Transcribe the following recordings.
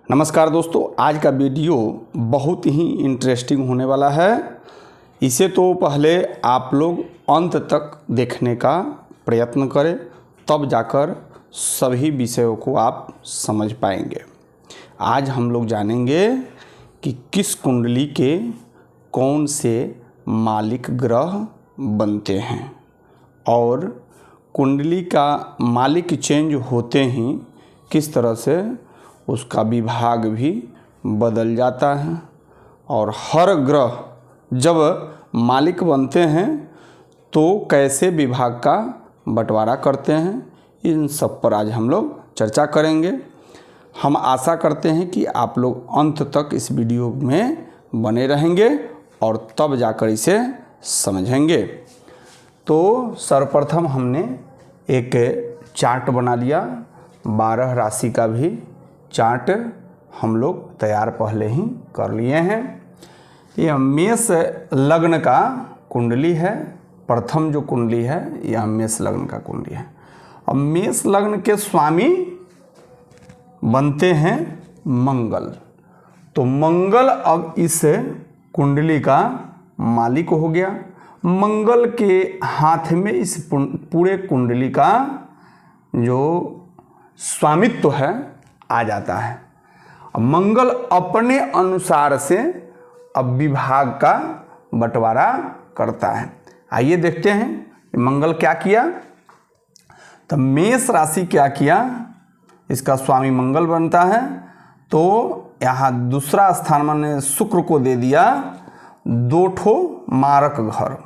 नमस्कार दोस्तों, आज का वीडियो बहुत ही इंटरेस्टिंग होने वाला है। इसे तो पहले आप लोग अंत तक देखने का प्रयत्न करें, तब जाकर सभी विषयों को आप समझ पाएंगे। आज हम लोग जानेंगे कि किस कुंडली के कौन से मालिक ग्रह बनते हैं और कुंडली का मालिक चेंज होते ही किस तरह से उसका विभाग भी बदल जाता है और हर ग्रह जब मालिक बनते हैं तो कैसे विभाग का बंटवारा करते हैं, इन सब पर आज हम लोग चर्चा करेंगे। हम आशा करते हैं कि आप लोग अंत तक इस वीडियो में बने रहेंगे और तब जाकर इसे समझेंगे। तो सर्वप्रथम हमने एक चार्ट बना लिया, 12 राशि का भी चार्ट हम लोग तैयार पहले ही कर लिए हैं। यह मेष लग्न का कुंडली है। प्रथम जो कुंडली है यह मेष लग्न का कुंडली है। अब मेष लग्न के स्वामी बनते हैं मंगल। तो मंगल अब इस कुंडली का मालिक हो गया। मंगल के हाथ में इस पूरे कुंडली का जो स्वामित्व है आ जाता है। अब मंगल अपने अनुसार से अब विभाग का बंटवारा करता है। आइए देखते हैं मंगल क्या किया। तो मेष राशि क्या किया, इसका स्वामी मंगल बनता है। तो यहाँ दूसरा स्थान मैंने शुक्र को दे दिया 2 ठो मारक घर,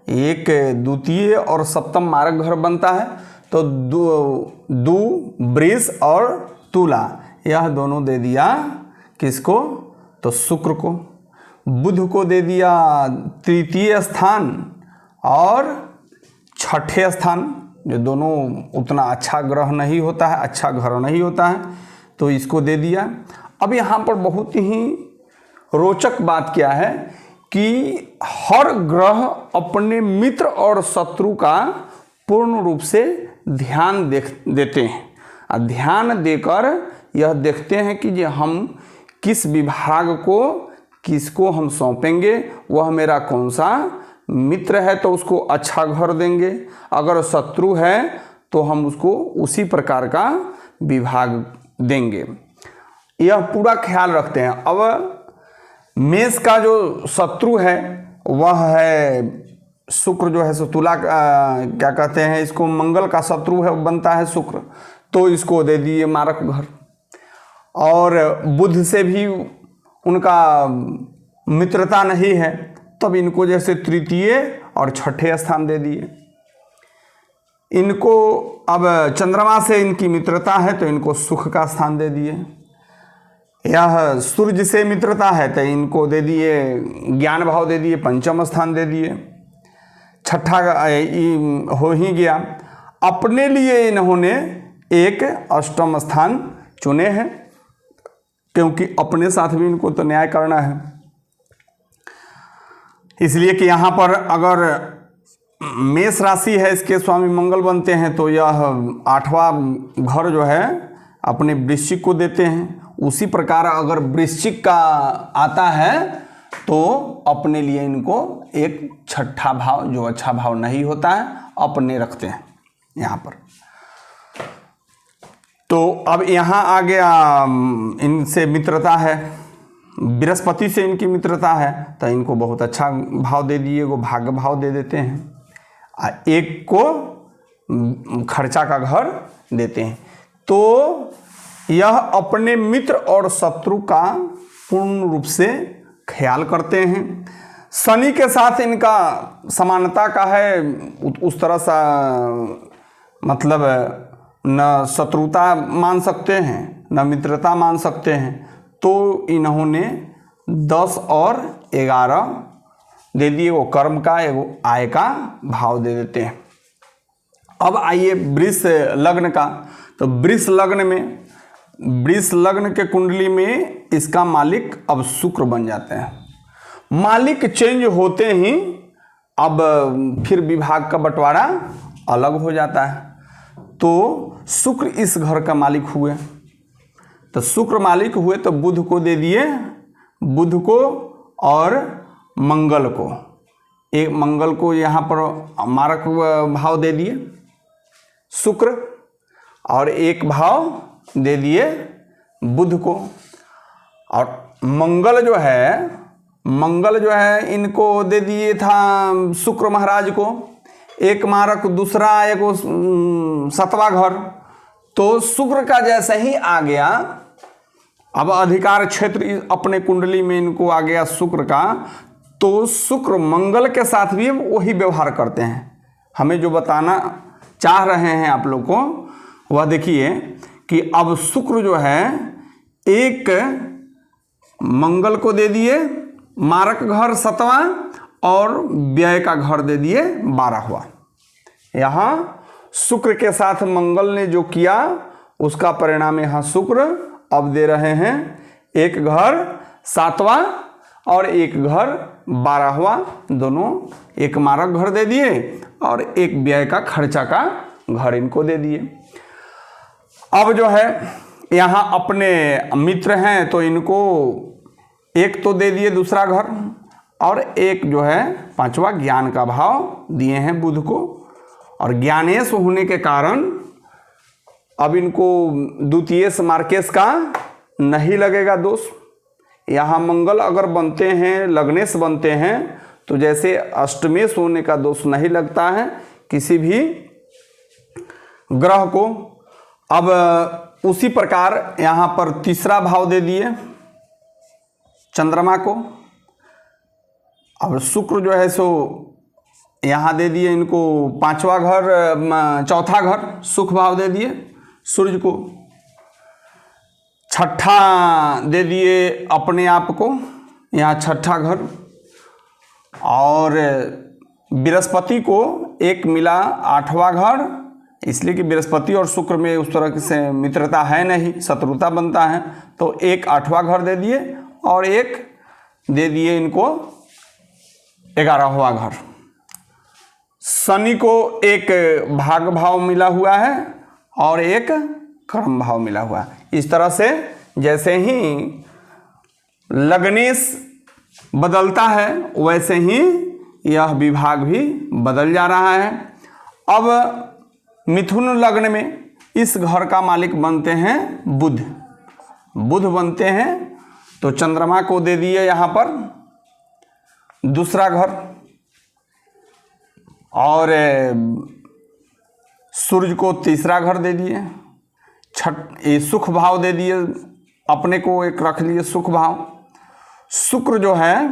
एक द्वितीय और सप्तम मारक घर बनता है। तो दो वृष और तुला, यह दोनों दे दिया किसको, तो शुक्र को। बुध को दे दिया तृतीय स्थान और छठे स्थान, जो दोनों उतना अच्छा ग्रह नहीं होता है, अच्छा घर नहीं होता है, तो इसको दे दिया। अब यहाँ पर बहुत ही रोचक बात क्या है कि हर ग्रह अपने मित्र और शत्रु का पूर्ण रूप से ध्यान देते हैं। ध्यान देकर यह देखते हैं कि जो हम किस विभाग को किसको हम सौंपेंगे, वह मेरा कौन सा मित्र है तो उसको अच्छा घर देंगे, अगर शत्रु है तो हम उसको उसी प्रकार का विभाग देंगे। यह पूरा ख्याल रखते हैं। अब मेष का जो शत्रु है वह है शुक्र, जो है सो तुला क्या कहते हैं इसको, मंगल का शत्रु है बनता है शुक्र, तो इसको दे दिए मारक घर। और बुध से भी उनका मित्रता नहीं है, तब इनको जैसे तृतीय और छठे स्थान दे दिए। इनको अब चंद्रमा से इनकी मित्रता है तो इनको सुख का स्थान दे दिए। यह सूर्य से मित्रता है तो इनको दे दिए ज्ञान भाव दे दिए, पंचम स्थान दे दिए। छठा हो ही गया। अपने लिए इन्होंने एक अष्टम स्थान चुने हैं, क्योंकि अपने साथ भी इनको तो न्याय करना है। इसलिए कि यहाँ पर अगर मेष राशि है, इसके स्वामी मंगल बनते हैं, तो यह 8वां घर जो है अपने वृश्चिक को देते हैं। उसी प्रकार अगर वृश्चिक का आता है तो अपने लिए इनको एक छठा भाव, जो अच्छा भाव नहीं होता है, अपने रखते हैं यहाँ पर। तो अब यहाँ आ गया इनसे मित्रता है, बृहस्पति से इनकी मित्रता है, तो इनको बहुत अच्छा भाव दे दिए, वो भाग्य भाव दे देते हैं। एक को खर्चा का घर देते हैं। तो यह अपने मित्र और शत्रु का पूर्ण रूप से ख्याल करते हैं। शनि के साथ इनका समानता का है, उस तरह सा मतलब न शत्रुता मान सकते हैं न मित्रता मान सकते हैं। तो इन्होंने 10 और 11 दे दिए, वो कर्म का एवं आय का भाव दे देते हैं। अब आइए वृष लग्न का। तो वृष लग्न के कुंडली में इसका मालिक अब शुक्र बन जाते हैं। मालिक चेंज होते ही अब फिर विभाग का बंटवारा अलग हो जाता है। तो शुक्र इस घर का मालिक हुए। तो शुक्र मालिक हुए तो बुध को दे दिए, बुध को और मंगल को, एक मंगल को यहाँ पर मारक भाव दे दिए शुक्र, और एक भाव दे दिए बुध को। और मंगल जो है इनको दे दिए था शुक्र महाराज को, एक मारक दूसरा एक 7वां घर। तो शुक्र का जैसे ही आ गया, अब अधिकार क्षेत्र अपने कुंडली में इनको आ गया शुक्र का, तो शुक्र मंगल के साथ भी वही व्यवहार करते हैं। हमें जो बताना चाह रहे हैं आप लोग को वह देखिए कि अब शुक्र जो है एक मंगल को दे दिए मारक घर 7वां और व्यय का घर दे दिए 12वां। यहाँ शुक्र के साथ मंगल ने जो किया उसका परिणाम यहाँ शुक्र अब दे रहे हैं एक घर 7वां और एक घर 12वां, दोनों एक मारक घर दे दिए और एक व्यय का खर्चा का घर इनको दे दिए। अब जो है यहाँ अपने मित्र हैं तो इनको एक तो दे दिए दूसरा घर, और एक जो है 5वां ज्ञान का भाव दिए हैं बुध को। और ज्ञानेश होने के कारण अब इनको द्वितीय मार्केश का नहीं लगेगा दोष। यहाँ मंगल अगर बनते हैं, लग्नेश बनते हैं, तो जैसे अष्टमेश होने का दोष नहीं लगता है किसी भी ग्रह को। अब उसी प्रकार यहाँ पर तीसरा भाव दे दिए चंद्रमा को। अब शुक्र जो है सो यहाँ दे दिए इनको 5वां घर, चौथा घर सुख भाव दे दिए सूर्य को। छठा दे दिए अपने आप को, यहाँ छठा घर। और बृहस्पति को एक मिला 8वां घर, इसलिए कि बृहस्पति और शुक्र में उस तरह से मित्रता है नहीं, शत्रुता बनता है। तो एक 8वां घर दे दिए और एक दे दिए इनको 11वां घर। शनि को एक भाग भाव मिला हुआ है और एक कर्म भाव मिला हुआ है। इस तरह से जैसे ही लग्नेश बदलता है वैसे ही यह विभाग भी बदल जा रहा है। अब मिथुन लग्न में इस घर का मालिक बनते हैं बुध, बुध बनते हैं। तो चंद्रमा को दे दिए यहाँ पर दूसरा घर और सूर्य को तीसरा घर दे दिए, ये सुख भाव दे दिए, अपने को एक रख लिए सुख भाव। शुक्र जो है,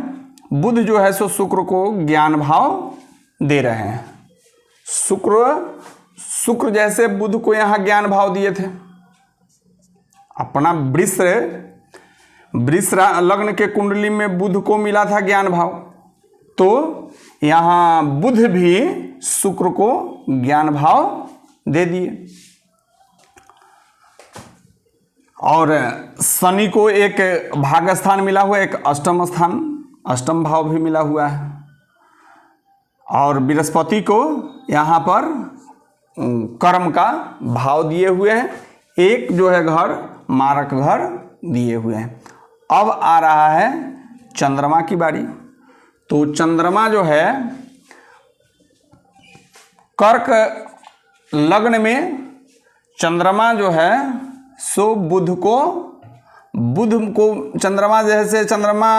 बुध जो है सो शुक्र को ज्ञान भाव दे रहे हैं। शुक्र जैसे बुध को यहाँ ज्ञान भाव दिए थे, अपना वृष लग्न के कुंडली में बुध को मिला था ज्ञान भाव, तो यहाँ बुध भी शुक्र को ज्ञान भाव दे दिए। और शनि को एक भाग स्थान मिला हुआ है, एक अष्टम स्थान, अष्टम भाव भी मिला हुआ है। और बृहस्पति को यहाँ पर कर्म का भाव दिए हुए हैं, एक जो है घर मारक घर दिए हुए हैं। अब आ रहा है चंद्रमा की बारी। तो चंद्रमा जो है कर्क लग्न में, चंद्रमा जो है सो बुध को चंद्रमा जैसे चंद्रमा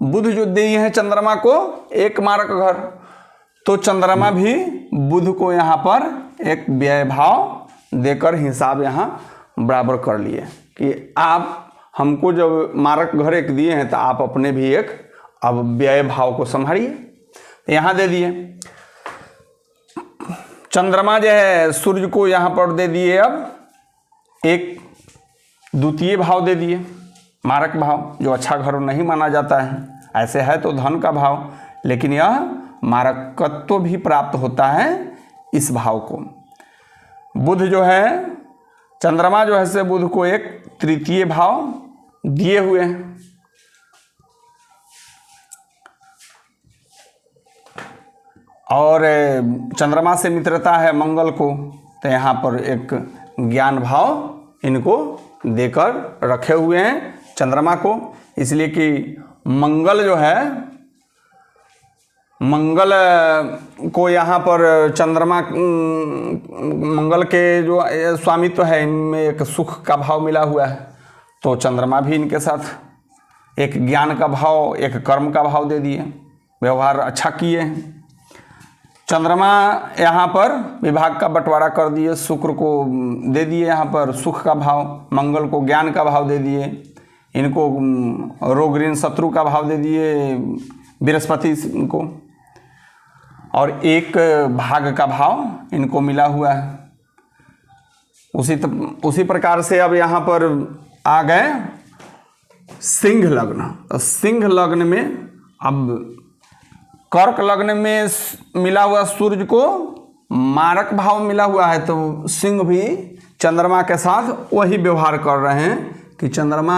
बुध जो दिए हैं चंद्रमा को एक मारक घर, तो चंद्रमा भी बुध को यहाँ पर एक व्यय भाव देकर हिसाब यहाँ बराबर कर लिए कि आप हमको जब मारक घर एक दिए हैं तो आप अपने भी एक अब व्यय भाव को संभालिए। यहाँ दे दिए चंद्रमा जो है सूर्य को यहाँ पर दे दिए, अब एक द्वितीय भाव दे दिए मारक भाव, जो अच्छा घर नहीं माना जाता है। ऐसे है तो धन का भाव, लेकिन यह मारकत्व भी प्राप्त होता है इस भाव को। बुध जो है, चंद्रमा जो है से बुध को एक तृतीय भाव दिए हुए हैं। और चंद्रमा से मित्रता है मंगल को, तो यहाँ पर एक ज्ञान भाव इनको देकर रखे हुए हैं चंद्रमा को, इसलिए कि मंगल जो है, मंगल को यहाँ पर चंद्रमा, मंगल के जो स्वामित्व है इनमें एक सुख का भाव मिला हुआ है, तो चंद्रमा भी इनके साथ एक ज्ञान का भाव, एक कर्म का भाव दे दिए, व्यवहार अच्छा किए हैं। चंद्रमा यहाँ पर विभाग का बंटवारा कर दिए, शुक्र को दे दिए यहाँ पर सुख का भाव, मंगल को ज्ञान का भाव दे दिए, इनको रोग ऋण शत्रु का भाव दे दिए बृहस्पति को, और एक भाग का भाव इनको मिला हुआ है। उसी प्रकार से अब यहाँ पर आ गए सिंह लग्न। सिंह लग्न में अब कर्क लग्न में मिला हुआ सूर्य को मारक भाव मिला हुआ है, तो सिंह भी चंद्रमा के साथ वही व्यवहार कर रहे हैं कि चंद्रमा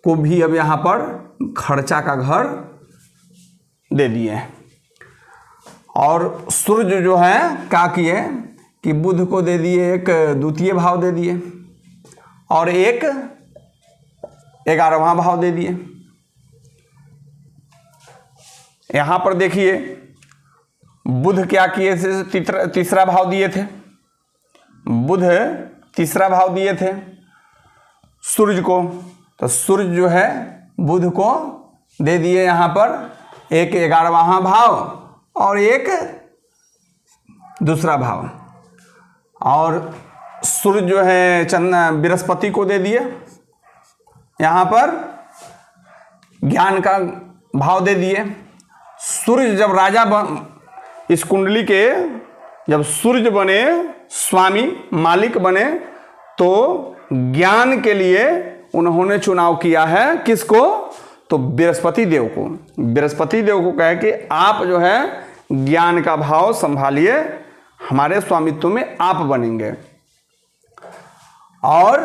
को भी अब यहाँ पर खर्चा का घर दे दिए। और सूर्य जो है क्या किए कि बुध को दे दिए एक द्वितीय भाव दे दिए और एक 11वां भाव दे दिए। यहाँ पर देखिए बुध क्या किए थे, तीसरा भाव दिए थे, बुध तीसरा भाव दिए थे सूर्य को, तो सूर्य जो है बुध को दे दिए यहाँ पर एक 11वां भाव और एक दूसरा भाव, और सूर्य जो है बृहस्पति को दे दिए यहाँ पर ज्ञान का भाव दे दिए। सूर्य जब राजा इस कुंडली के जब सूर्य बने, स्वामी मालिक बने, तो ज्ञान के लिए उन्होंने चुनाव किया है किसको, तो बृहस्पति देव को। बृहस्पति देव को कहे कि आप जो है ज्ञान का भाव संभालिए, हमारे स्वामित्व में आप बनेंगे। और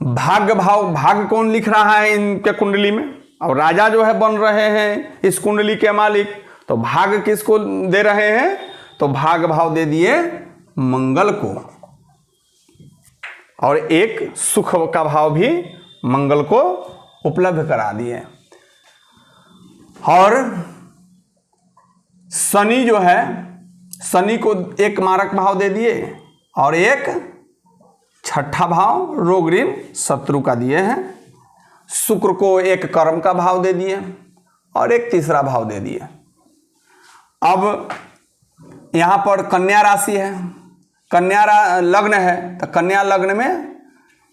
भाग्य भाव, भाग्य कौन लिख रहा है इनके कुंडली में, और राजा जो है बन रहे हैं इस कुंडली के मालिक, तो भाग्य किसको दे रहे हैं, तो भाग्य भाव दे दिए मंगल को, और एक सुख का भाव भी मंगल को उपलब्ध करा दिए। और शनि जो है, शनि को एक मारक भाव दे दिए और एक छठा भाव रोग ऋण शत्रु का दिए हैं। शुक्र को एक कर्म का भाव दे दिए और एक तीसरा भाव दे दिए। अब यहाँ पर कन्या राशि है, कन्या लग्न है, तो कन्या लग्न में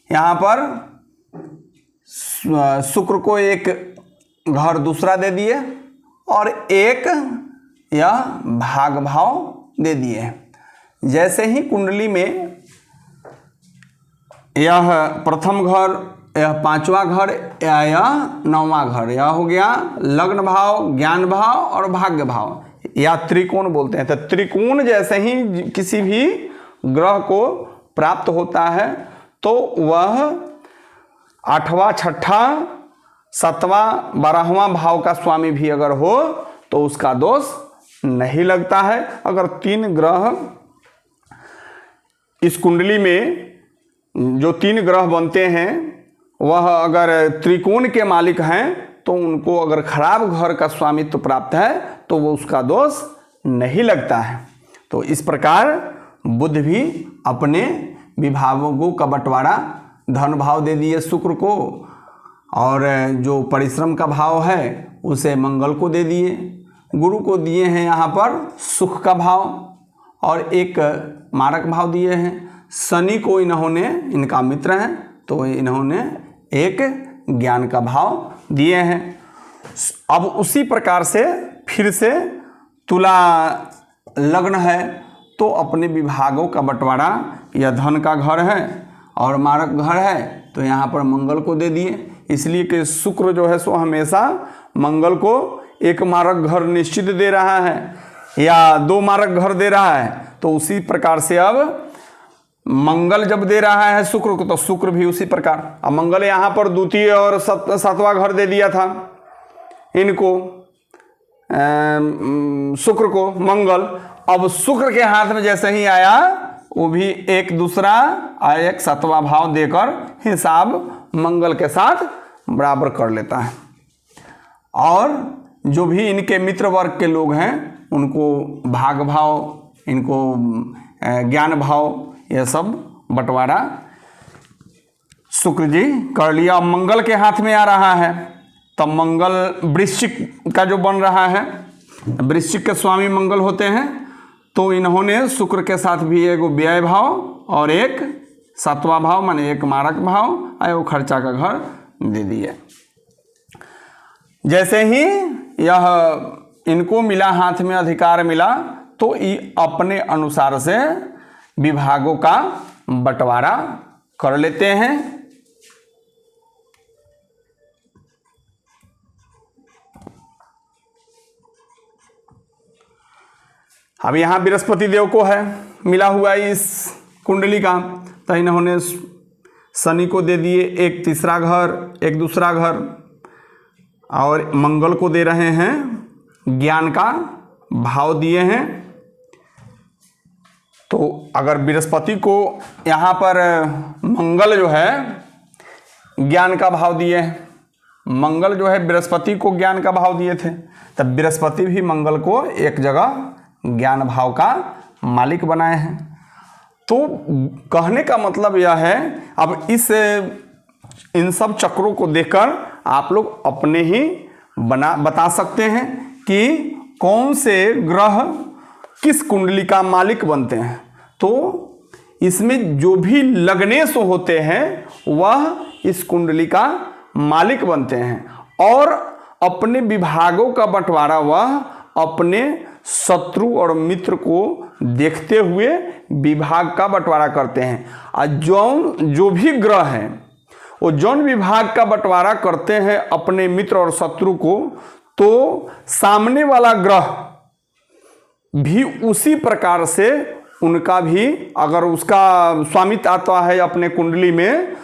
यहाँ पर शुक्र को एक घर दूसरा दे दिए और एक यह भाग भाव दे दिए। जैसे ही कुंडली में यह प्रथम घर, यह पांचवा घर, यह 9वां घर, यह हो गया लग्न भाव, ज्ञान भाव और भाग्य भाव, या त्रिकोण बोलते हैं। तो त्रिकोण जैसे ही किसी भी ग्रह को प्राप्त होता है तो वह 8वां, 6ठा, 7वां, 12वां भाव का स्वामी भी अगर हो तो उसका दोष नहीं लगता है। अगर 3 ग्रह इस कुंडली में, जो 3 ग्रह बनते हैं वह अगर त्रिकोण के मालिक हैं तो उनको अगर खराब घर का स्वामित्व प्राप्त है तो वो उसका दोष नहीं लगता है। तो इस प्रकार बुध भी अपने विभागों का बंटवारा धन भाव दे दिए शुक्र को, और जो परिश्रम का भाव है उसे मंगल को दे दिए। गुरु को दिए हैं यहाँ पर सुख का भाव और एक मारक भाव दिए हैं। शनि को इन्होंने, इनका मित्र हैं तो इन्होंने एक ज्ञान का भाव दिए हैं। अब उसी प्रकार से फिर से तुला लग्न है तो अपने विभागों का बंटवारा, यह धन का घर है और मारक घर है तो यहाँ पर मंगल को दे दिए। इसलिए कि शुक्र जो है सो हमेशा मंगल को एक मारक घर निश्चित दे रहा है या 2 मारक घर दे रहा है। तो उसी प्रकार से अब मंगल जब दे रहा है शुक्र को तो शुक्र भी उसी प्रकार, अब मंगल यहाँ पर द्वितीय और 7वां घर दे दिया था इनको, शुक्र को मंगल। अब शुक्र के हाथ में जैसे ही आया वो भी एक दूसरा और एक सत्वा भाव देकर हिसाब मंगल के साथ बराबर कर लेता है। और जो भी इनके मित्र वर्ग के लोग हैं उनको भाग भाव, इनको ज्ञान भाव, यह सब बंटवारा शुक्र जी कर लिया। अब मंगल के हाथ में आ रहा है, तब मंगल वृश्चिक का जो बन रहा है, वृश्चिक के स्वामी मंगल होते हैं, तो इन्होंने शुक्र के साथ भी एक व्यय भाव और एक सातवां भाव माने एक मारक भाव और वो खर्चा का घर दे दिए। जैसे ही यह इनको मिला, हाथ में अधिकार मिला, तो ये अपने अनुसार से विभागों का बंटवारा कर लेते हैं। अब यहाँ बृहस्पति देव को है मिला हुआ इस कुंडली का, तो इन्होंने शनि को दे दिए एक तीसरा घर, एक दूसरा घर, और मंगल को दे रहे हैं ज्ञान का भाव दिए हैं। तो अगर बृहस्पति को यहाँ पर मंगल जो है ज्ञान का भाव दिए, मंगल जो है बृहस्पति को ज्ञान का भाव दिए थे, तब बृहस्पति भी मंगल को एक जगह ज्ञान भाव का मालिक बनाए हैं। तो कहने का मतलब यह है, अब इन सब चक्रों को देखकर आप लोग अपने ही बता सकते हैं कि कौन से ग्रह किस कुंडली का मालिक बनते हैं। तो इसमें जो भी लग्नेश होते हैं वह इस कुंडली का मालिक बनते हैं और अपने विभागों का बंटवारा वह अपने शत्रु और मित्र को देखते हुए विभाग का बंटवारा करते हैं। और जो भी ग्रह हैं वो जौन विभाग का बंटवारा करते हैं अपने मित्र और शत्रु को, तो सामने वाला ग्रह भी उसी प्रकार से उनका भी, अगर उसका स्वामित्व आता है अपने कुंडली में,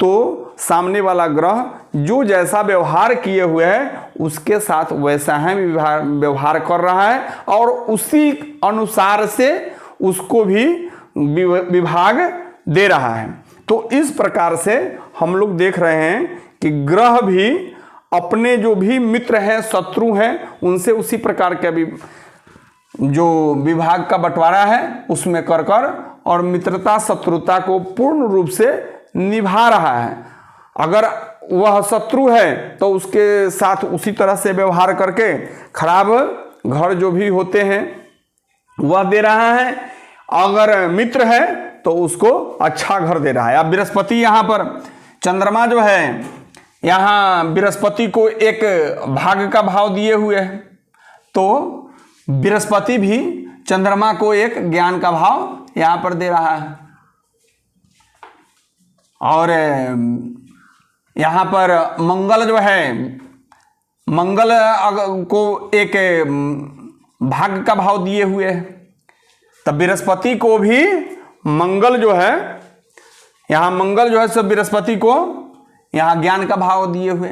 तो सामने वाला ग्रह जो जैसा व्यवहार किए हुए है उसके साथ वैसा ही व्यवहार कर रहा है और उसी अनुसार से उसको भी विभाग दे रहा है। तो इस प्रकार से हम लोग देख रहे हैं कि ग्रह भी अपने जो भी मित्र हैं, शत्रु हैं, उनसे उसी प्रकार के भी जो विभाग का बंटवारा है उसमें कर और मित्रता शत्रुता को पूर्ण रूप से निभा रहा है। अगर वह शत्रु है तो उसके साथ उसी तरह से व्यवहार करके खराब घर जो भी होते हैं वह दे रहा है, अगर मित्र है तो उसको अच्छा घर दे रहा है। अब बृहस्पति यहाँ पर चंद्रमा जो है, यहाँ बृहस्पति को एक भाग का भाव दिए हुए है, तो बृहस्पति भी चंद्रमा को एक ज्ञान का भाव यहाँ पर दे रहा है। और यहाँ पर मंगल जो है, मंगल को एक भाग का भाव दिए हुए है, तब बृहस्पति को भी मंगल जो है, यहाँ मंगल जो है सब बृहस्पति को यहाँ ज्ञान का भाव दिए हुए।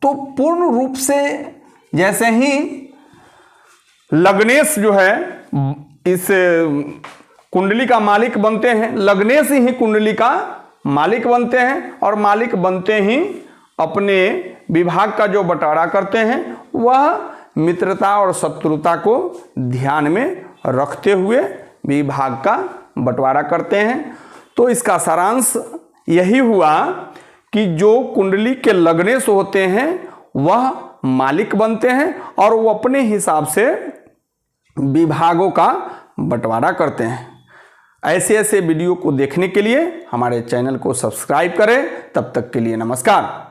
तो पूर्ण रूप से जैसे ही लग्नेश जो है इस कुंडली का मालिक बनते हैं, लग्नेश ही कुंडली का मालिक बनते हैं और मालिक बनते ही अपने विभाग का जो बंटवारा करते हैं वह मित्रता और शत्रुता को ध्यान में रखते हुए विभाग का बंटवारा करते हैं। तो इसका सारांश यही हुआ कि जो कुंडली के लग्नेश होते हैं वह मालिक बनते हैं और वो अपने हिसाब से विभागों का बंटवारा करते हैं। ऐसे ऐसे वीडियो को देखने के लिए हमारे चैनल को सब्सक्राइब करें। तब तक के लिए नमस्कार।